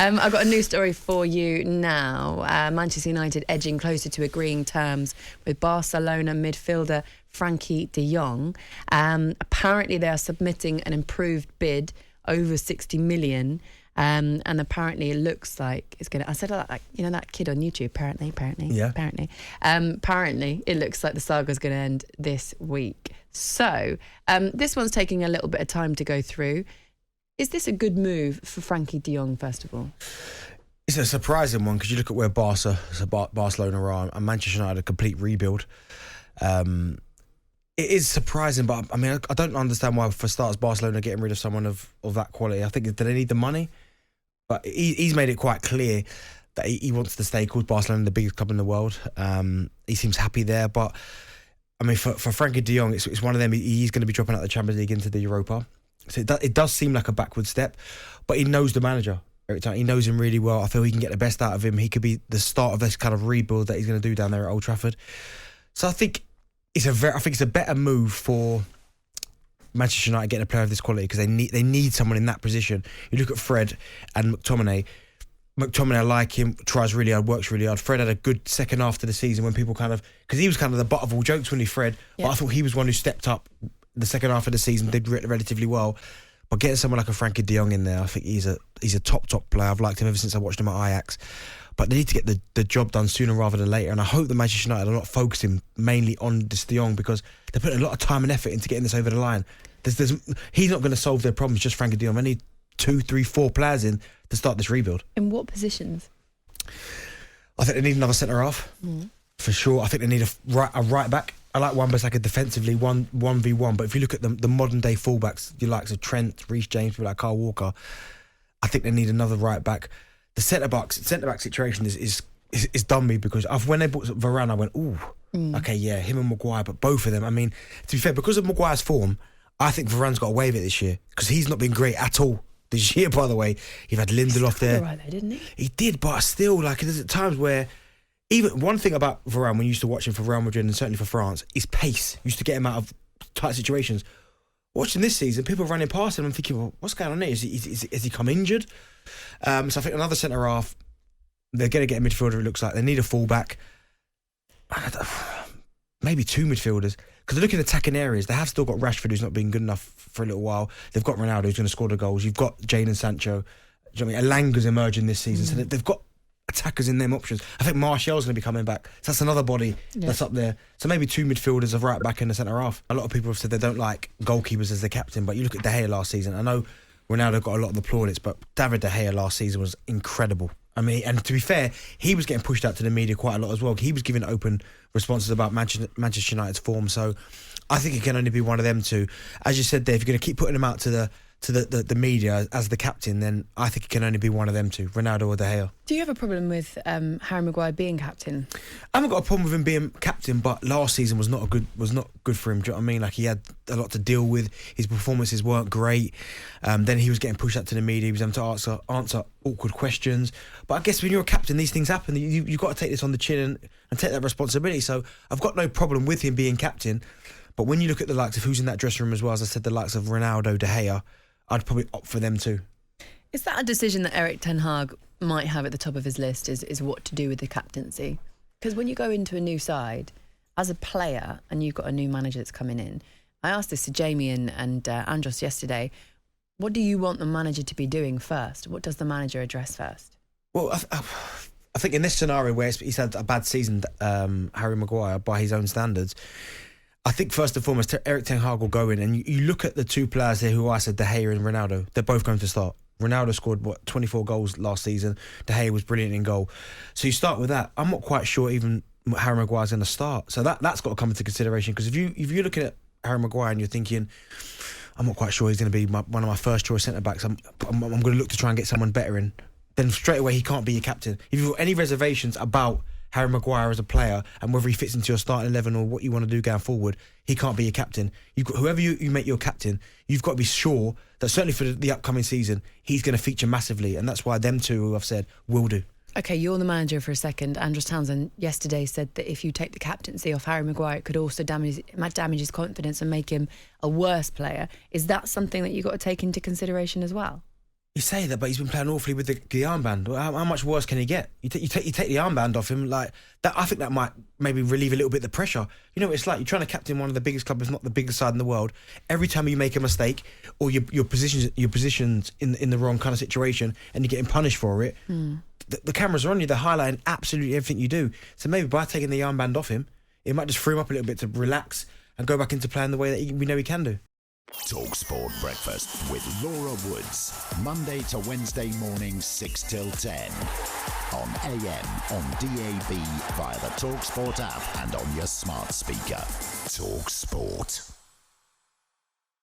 I've got a news story for you now. Manchester United edging closer to agreeing terms with Barcelona midfielder Frenkie De Jong. Apparently they are submitting an improved bid over 60 million. And apparently it looks like it's going to... I said that, like, you know, that kid on YouTube, apparently. Apparently it looks like the saga's going to end this week. So this one's taking a little bit of time to go through. Is this a good move for Frenkie De Jong, first of all? It's a surprising one because you look at where Barcelona are and Manchester United a complete rebuild. It is surprising, but I mean, I don't understand why, for starters, Barcelona are getting rid of someone of that quality. I think, do they need the money? But he's made it quite clear that he wants to stay. He calls Barcelona the biggest club in the world. He seems happy there, but I mean, for Frenkie De Jong, it's one of them. He's going to be dropping out of the Champions League into the Europa. So it does seem like a backward step, but he knows the manager. He knows him really well. I feel he can get the best out of him. He could be the start of this kind of rebuild that he's going to do down there at Old Trafford. So I think it's a better move for Manchester United getting a player of this quality because they need someone in that position. You look at Fred and McTominay. McTominay, I like him, tries really hard, works really hard. Fred had a good second half of the season when people because he was kind of the butt of all jokes when he Fred, but I thought he was one who stepped up the second half of the season, did relatively well. But getting someone like a Frenkie De Jong in there, I think he's a top player. I've liked him ever since I watched him at Ajax. But they need to get the job done sooner rather than later. And I hope that Manchester United are not focusing mainly on this De Jong because they're putting a lot of time and effort into getting this over the line. He's not going to solve their problems, just Frenkie De Jong. They need 2, 3, 4 players in to start this rebuild. In what positions? I think they need another centre-half, for sure. I think they need a right back. I like Wan-Bissaka defensively, 1v1. But if you look at the modern-day fullbacks, you likes of Trent, Reece James, people like Kyle Walker, I think they need another right back. The centre-back situation is done me because when they bought Varane, I went, okay, yeah, him and Maguire, but both of them. I mean, to be fair, because of Maguire's form, I think Varane's got away with it this year because he's not been great at all this year, by the way. You've had Lindelof there. Right there, didn't he? He did, but still, like, there's at times where even one thing about Varane, when you used to watch him for Real Madrid and certainly for France, is pace. Used to get him out of tight situations. Watching this season, people running past him and thinking, well, what's going on here? Has he come injured? So I think another centre-half, they're going to get a midfielder, it looks like. They need a full-back. Maybe 2 midfielders. Because they're looking at attacking areas. They have still got Rashford, who's not been good enough for a little while. They've got Ronaldo, who's going to score the goals. You've got Jadon Sancho. Do you know what I mean? Elanga's emerging this season. So they've got attackers in them options. I think Martial's going to be coming back. So that's another body that's up there. So maybe 2 midfielders of right back in the centre-half. A lot of people have said they don't like goalkeepers as their captain, but you look at De Gea last season. I know Ronaldo got a lot of the plaudits, but David De Gea last season was incredible. I mean, and to be fair, he was getting pushed out to the media quite a lot as well. He was giving open responses about Manchester United's form. So I think it can only be one of them two. As you said, Dave, if you're going to keep putting him out to the media as the captain, then I think it can only be one of them two, Ronaldo or De Gea. Do you have a problem with Harry Maguire being captain? I haven't got a problem with him being captain, but last season was not good for him. Do you know what I mean? Like, he had a lot to deal with. His performances weren't great. Then he was getting pushed out to the media. He was having to answer awkward questions. But I guess when you're a captain, these things happen. You've got to take this on the chin and take that responsibility. So I've got no problem with him being captain. But when you look at the likes of who's in that dressing room as well, as I said, the likes of Ronaldo, De Gea, I'd probably opt for them too. Is that a decision that Erik ten Hag might have at the top of his list, is what to do with the captaincy? Because when you go into a new side, as a player, and you've got a new manager that's coming in, I asked this to Jamie and Andros yesterday, what do you want the manager to be doing first? What does the manager address first? Well, I think in this scenario where he's had a bad season, Harry Maguire, by his own standards, I think first and foremost, Erik ten Hag will go in, and you look at the 2 players here who I said, De Gea and Ronaldo, they're both going to start. Ronaldo scored, 24 goals last season. De Gea was brilliant in goal. So you start with that. I'm not quite sure even Harry Maguire's going to start. So that's got to come into consideration, because if you're looking at Harry Maguire and you're thinking, I'm not quite sure he's going to be one of my first choice centre-backs, I'm going to look to try and get someone better in, then straight away he can't be your captain. If you've got any reservations about Harry Maguire as a player and whether he fits into your starting 11 or what you want to do going forward, he can't be your captain. Whoever you make your captain, you've got to be sure that certainly for the upcoming season, he's going to feature massively, and that's why them two who I've said will do. Okay, you're the manager for a second. Andros Townsend yesterday said that if you take the captaincy off Harry Maguire, it could also damage his confidence and make him a worse player. Is that something that you've got to take into consideration as well? You say that, but he's been playing awfully with the armband. How much worse can he get? You take the armband off him, like that. I think that might maybe relieve a little bit of the pressure. You know what it's like? You're trying to captain one of the biggest clubs, if not the biggest side in the world. Every time you make a mistake or your positions in the wrong kind of situation, and you're getting punished for it, the cameras are on you. They're highlighting absolutely everything you do. So maybe by taking the armband off him, it might just free him up a little bit to relax and go back into playing the way that we know he can do. talkSPORT Breakfast with Laura Woods. Monday to Wednesday mornings 6 till 10. On AM, on DAB, via the talkSPORT app and on your smart speaker. talkSPORT.